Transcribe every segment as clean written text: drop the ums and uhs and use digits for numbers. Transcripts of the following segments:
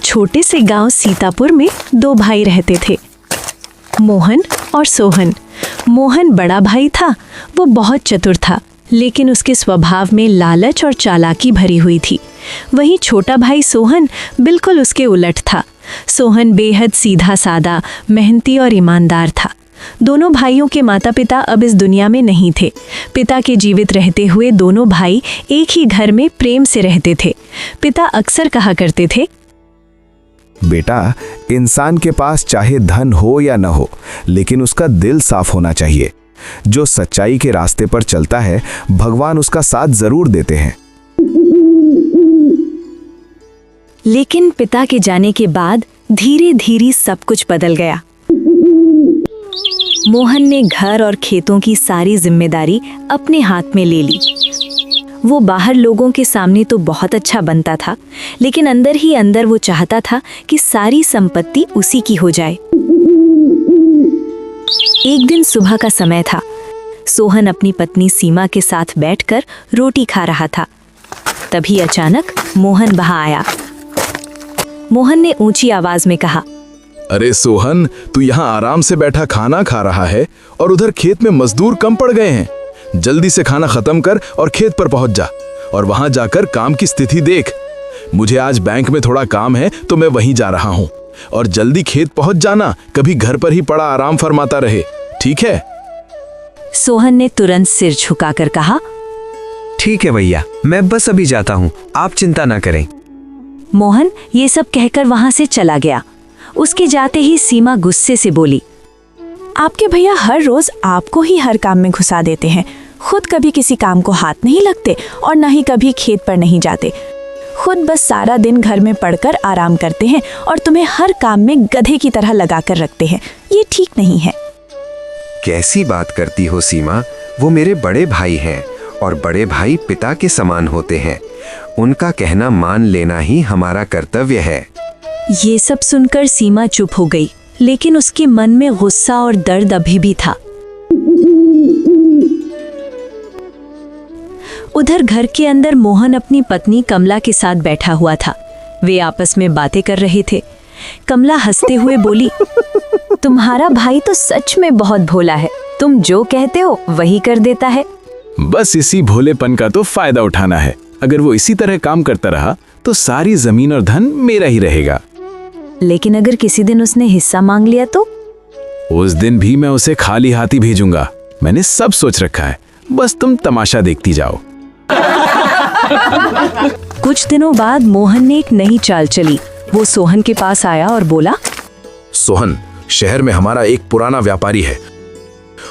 छोटे से गांव सीतापुर में दो भाई रहते थे, मोहन और सोहन। मोहन बड़ा भाई था। वो बहुत चतुर था, लेकिन उसके स्वभाव में लालच और चालाकी भरी हुई थी। वहीं छोटा भाई सोहन बिल्कुल उसके उलट था। सोहन बेहद सीधा सादा, मेहनती और ईमानदार था। दोनों भाइयों के माता पिता अब इस दुनिया में नहीं थे। पिता के जीवित रहते हुए दोनों भाई एक ही घर में प्रेम से रहते थे। पिता अक्सर कहा करते थे, बेटा, इंसान के पास चाहे धन हो या न हो, लेकिन उसका दिल साफ होना चाहिए। जो सच्चाई के रास्ते पर चलता है, भगवान उसका साथ जरूर देते हैं। लेकिन पिता के जाने के बाद धीरे धीरे सब कुछ बदल गया। मोहन ने घर और खेतों की सारी जिम्मेदारी अपने हाथ में ले ली। वो बाहर लोगों के सामने तो बहुत अच्छा बनता था, लेकिन अंदर ही अंदर वो चाहता था कि सारी संपत्ति उसी की हो जाए। एक दिन सुबह का समय था। सोहन अपनी पत्नी सीमा के साथ बैठकर रोटी खा रहा था। तभी अचानक मोहन वहां आया। मोहन ने ऊंची आवाज में कहा, अरे सोहन, तू यहाँ आराम से बैठा खाना खा रहा है और उधर खेत में मजदूर कम पड़ गए हैं। जल्दी से खाना खत्म कर और खेत पर पहुंच जा और वहां जाकर काम की स्थिति देख। मुझे आज बैंक में थोड़ा काम है तो मैं वहीं जा रहा हूँ, और जल्दी खेत पहुंच जाना, कभी घर पर ही पड़ा आराम फरमाता रहे, ठीक है? सोहन ने तुरंत सिर झुकाकर कहा, ठीक है भैया, मैं बस अभी जाता हूँ, आप चिंता ना करें। मोहन ये सब कहकर वहां से चला गया। उसके जाते ही सीमा गुस्से से बोली, आपके भैया हर रोज आपको ही हर काम में घुसा देते हैं। खुद कभी किसी काम को हाथ नहीं लगते और न ही कभी खेत पर नहीं जाते। खुद बस सारा दिन घर में पड़कर आराम करते हैं और तुम्हें हर काम में गधे की तरह लगाकर रखते हैं। ये ठीक नहीं है। कैसी बात करती हो सीमा? वो मेरे बड़े भाई हैं और बड़े भाई पिता के समान होते हैं। उनका कहना मान लेना ही हमारा कर्तव्य है। ये सब सुनकर सीमा चुप हो गई, लेकिन उसके मन में गुस्सा और दर्द अभी भी था। उधर घर के अंदर मोहन अपनी पत्नी कमला के साथ बैठा हुआ था। वे आपस में बातें कर रहे थे। कमला हंसते हुए बोली, तुम्हारा भाई तो सच में बहुत भोला है। तुम जो कहते हो वही कर देता है। बस इसी भोलेपन का तो फायदा उठाना है। अगर वो इसी तरह काम करता रहा तो सारी जमीन और धन मेरा ही रहेगा। लेकिन अगर किसी दिन उसने हिस्सा मांग लिया तो? उस दिन भी मैं उसे खाली हाथी भेजूंगा। मैंने सब सोच रखा है, बस तुम तमाशा देखती जाओ। कुछ दिनों बाद मोहन ने एक नई चाल चली। वो सोहन के पास आया और बोला, सोहन, शहर में हमारा एक पुराना व्यापारी है।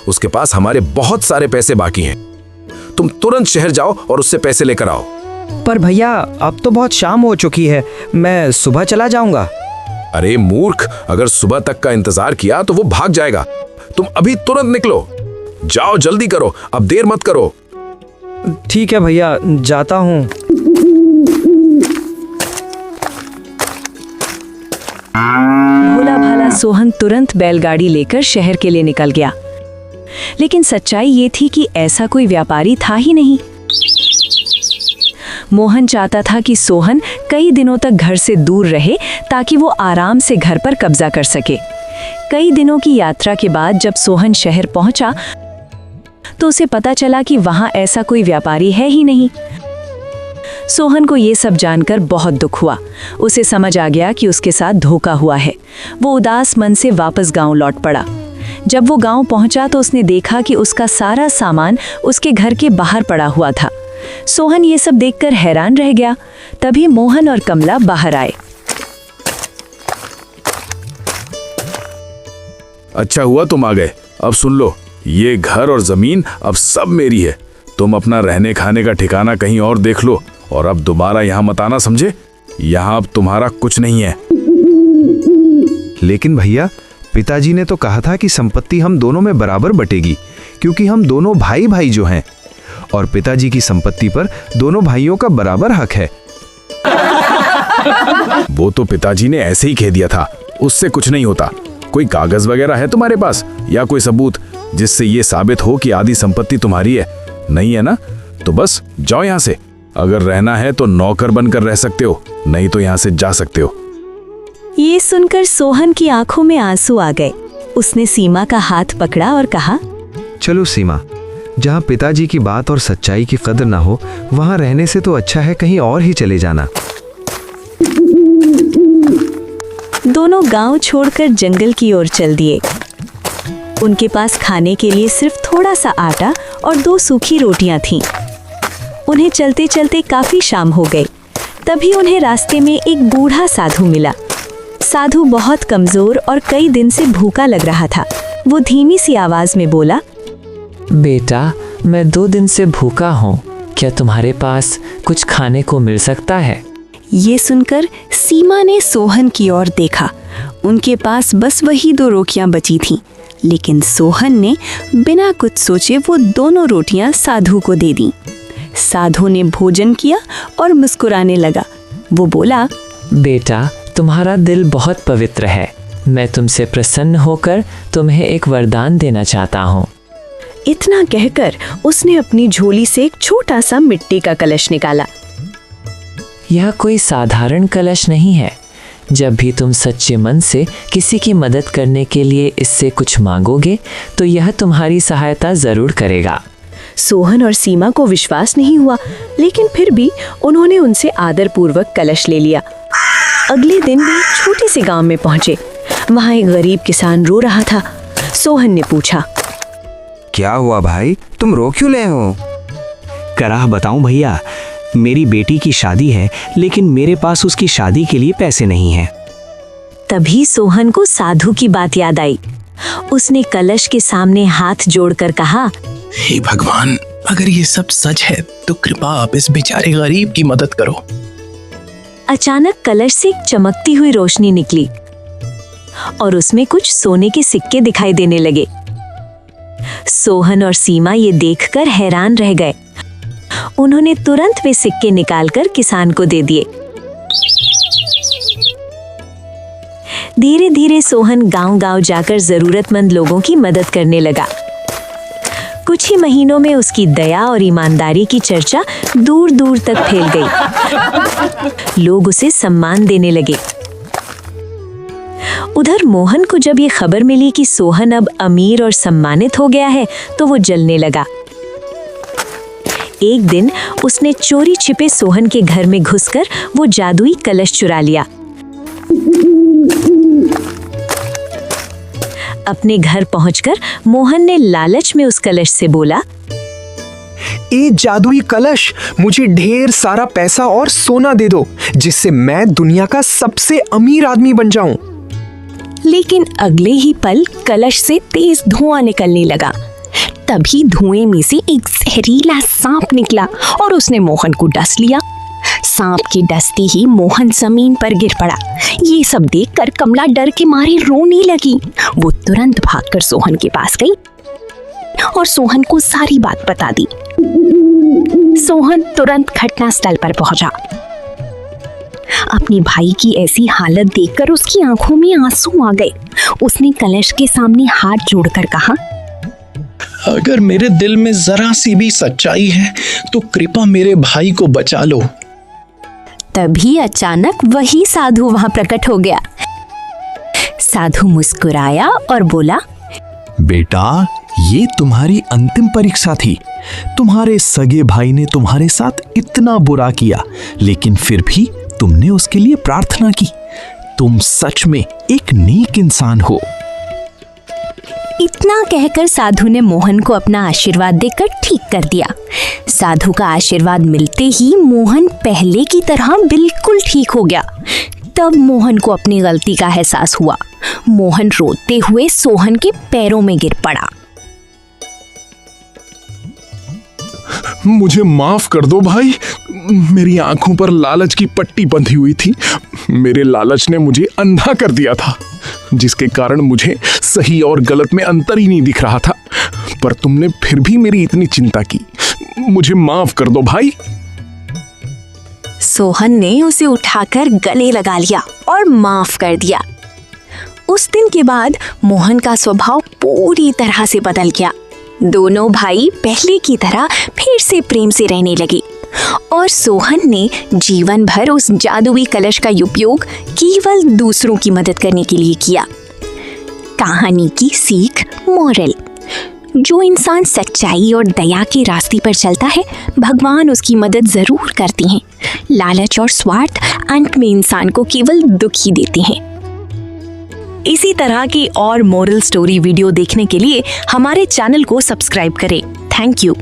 उसके पास हमारे बहुत सारे पैसे बाकी हैं। तुम तुरंत शहर जाओ और उससे पैसे लेकर आओ। पर भैया, अब तो बहुत शाम हो चुकी है, मैं सुबह चला जाऊंगा। अरे मूर्ख, अगर सुबह तक का इंतजार किया तो वो भाग जाएगा। तुम अभी तुरंत निकलो। जाओ, जल्दी करो, अब देर मत करो। ठीक है भैया, जाता हूँ। भोला भाला सोहन तुरंत बैलगाड़ी लेकर शहर के लिए निकल गया। लेकिन सच्चाई ये थी कि ऐसा कोई व्यापारी था ही नहीं। मोहन चाहता था कि सोहन कई दिनों तक घर से दूर रहे ताकि वो आराम से घर पर कब्जा कर सके। कई दिनों की यात्रा के बाद जब सोहन शहर पहुंचा तो उसे पता चला कि वहां ऐसा कोई व्यापारी है ही नहीं। सोहन को ये सब जानकर बहुत दुख हुआ। उसे समझ आ गया कि उसके साथ धोखा हुआ है। वो उदास मन से वापस गांव लौट पड़ा। जब वो गांव पहुंचा तो उसने देखा कि उसका सारा सामान उसके घर के बाहर पड़ा हुआ था। सोहन ये सब देखकर हैरान रह गया। तभी मोहन और कमला बाहर आए। अच्छा हुआ तुम आ गए। अब सुन लो, ये घर और जमीन अब सब मेरी है। तुम अपना रहने खाने का ठिकाना कहीं और देख लो और अब दोबारा यहाँ मत आना, समझे? यहाँ अब तुम्हारा कुछ नहीं है। लेकिन भैया, पिताजी ने तो कहा था कि संपत्ति हम दोनों में बराबर बटेगी, क्योंकि हम दोनों भाई भाई जो हैं, और पिताजी की संपत्ति पर दोनों भाइयों का बराबर हक है। वो तो पिताजी ने ऐसे ही कह दिया था, उससे कुछ नहीं होता। कोई कागज वगैरह है तुम्हारे पास या कोई सबूत जिससे ये साबित हो कि आधी संपत्ति तुम्हारी है? नहीं है ना? तो बस जाओ यहाँ से। अगर रहना है तो नौकर बनकर रह सकते हो, नहीं तो यहाँ से जा सकते हो। ये सुनकर सोहन की आंखों में आंसू आ गए। उसने सीमा का हाथ पकड़ा और कहा, चलो सीमा, जहाँ पिताजी की बात और सच्चाई की कदर ना हो, वहाँ रहने से तो अच्छा है कहीं और ही चले जाना। दोनों गांव छोड़कर जंगल की ओर चल दिए। उनके पास खाने के लिए सिर्फ थोड़ा सा आटा और 2 सूखी रोटियां थीं। उन्हें चलते चलते काफी शाम हो गई। तभी उन्हें रास्ते में एक बूढ़ा साधु मिला। साधु बहुत कमजोर और कई दिन से भूखा लग रहा था। वो धीमी सी आवाज में बोला, बेटा, मैं 2 दिन से भूखा हूँ। क्या तुम्हारे पास कुछ खाने को मिल सकता है? ये सुनकर सीमा ने सोहन की ओर देखा। उनके पास बस वही 2 रोटियां बची थीं, लेकिन सोहन ने बिना कुछ सोचे वो दोनों रोटियां साधु को दे दी। साधु ने भोजन किया और मुस्कुराने लगा। वो बोला, बेटा, तुम्हारा दिल बहुत पवित्र है। मैं तुमसे प्रसन्न होकर तुम्हें एक वरदान देना चाहता हूँ। इतना कहकर उसने अपनी झोली से एक छोटा सा मिट्टी का कलश निकाला। यह कोई साधारण कलश नहीं है। जब भी तुम सच्चे मन से किसी की मदद करने के लिए इससे कुछ मांगोगे तो यह तुम्हारी सहायता जरूर करेगा। सोहन और सीमा को विश्वास नहीं हुआ, लेकिन फिर भी उन्होंने उनसे आदरपूर्वक कलश ले लिया। अगले दिन भी छोटे से गांव में पहुंचे। वहां एक गरीब किसान रो रहा था। सोहन ने पूछा, क्या हुआ भाई, तुम रो क्यों ले हो? कराह बताऊं भैया, मेरी बेटी की शादी है, लेकिन मेरे पास उसकी शादी के लिए पैसे नहीं हैं। तभी सोहन को साधु की बात याद आई। उसने कलश के सामने हाथ जोड़कर कहा, हे भगवान, अगर ये सब सच है तो कृपा आप इस बेचारे गरीब की मदद करो। अचानक कलश से एक चमकती हुई रोशनी निकली और उसमें कुछ सोने के सिक्के दिखाई देने लगे। सोहन और सीमा ये देखकर हैरान रह गए। उन्होंने तुरंत वे सिक्के निकालकर किसान को दे दिए। धीरे धीरे सोहन गांव-गांव जाकर जरूरतमंद लोगों की मदद करने लगा। कुछ ही महीनों में उसकी दया और ईमानदारी की चर्चा दूर दूर तक फैल गई। लोग उसे सम्मान देने लगे। उधर मोहन को जब ये खबर मिली कि सोहन अब अमीर और सम्मानित हो गया है तो वो जलने लगा। एक दिन उसने चोरी छिपे सोहन के घर में घुसकर वो जादुई कलश चुरा लिया। अपने घर पहुंचकर मोहन ने लालच में उस कलश से बोला, ये जादुई कलश, मुझे ढेर सारा पैसा और सोना दे दो, जिससे मैं दुनिया का सबसे अमीर आदमी बन जाऊं। लेकिन अगले ही पल कलश से तेज धुआं निकलने लगा। तभी धुएं में से एक जहरीला सांप निकला और उसने मोहन को डस लिया। सांप के डसते ही मोहन जमीन पर गिर पड़ा। ये सब देखकर कमला डर के मारे रोने लगी। वो तुरंत भागकर सोहन के पास गई और सोहन को सारी बात बता दी। सोहन तुरंत घटनास्थल पर पहुंचा। अपने भाई की ऐसी हालत देखकर उसकी आंखों में आंसू आ गए। उसने कलश के सामने हाथ जोड़कर कहा, अगर मेरे दिल में जरा सी भी सच्चाई है तो कृपा मेरे भाई को बचा लो। तभी अचानक वही साधु वहां प्रकट हो गया। साधु मुस्कुराया और बोला, बेटा, ये तुम्हारी अंतिम परीक्षा थी। तुम्हारे सगे भाई ने तुम्हारे साथ इतना बुरा किया, लेकिन फिर भी तुमने उसके लिए प्रार्थना की। तुम सच में एक नेक इंसान हो। इतना कहकर साधु ने मोहन को अपना आशीर्वाद देकर ठीक कर दिया। साधु का आशीर्वाद मिलते ही मोहन पहले की तरह बिल्कुल ठीक हो गया। तब मोहन को अपनी गलती का एहसास हुआ। मोहन रोते हुए सोहन के पैरों में गिर पड़ा। मुझे माफ कर दो भाई, मेरी आंखों पर लालच की पट्टी बंधी हुई थी। मेरे लालच ने मुझे अंधा कर दिया था, जिसके कारण मुझे सही और गलत में अंतर ही नहीं दिख रहा था। पर तुमने फिर भी मेरी इतनी चिंता की। मुझे माफ कर दो भाई। सोहन ने उसे उठाकर गले लगा लिया और माफ कर दिया। उस दिन के बाद मोहन का स्वभाव पूरी तरह से बदल गया। दोनों भाई पहले की तरह फिर से प्रेम से रहने लगे। और सोहन ने जीवन भर उस जादुई कलश का उपयोग केवल दूसरों की मदद करने के लिए किया। कहानी की सीख, मोरल: जो इंसान सच्चाई और दया के रास्ते पर चलता है, भगवान उसकी मदद जरूर करते हैं। लालच और स्वार्थ अंत में इंसान को केवल दुख ही देते हैं। इसी तरह की और मोरल स्टोरी वीडियो देखने के लिए हमारे चैनल को सब्सक्राइब करें। Thank you.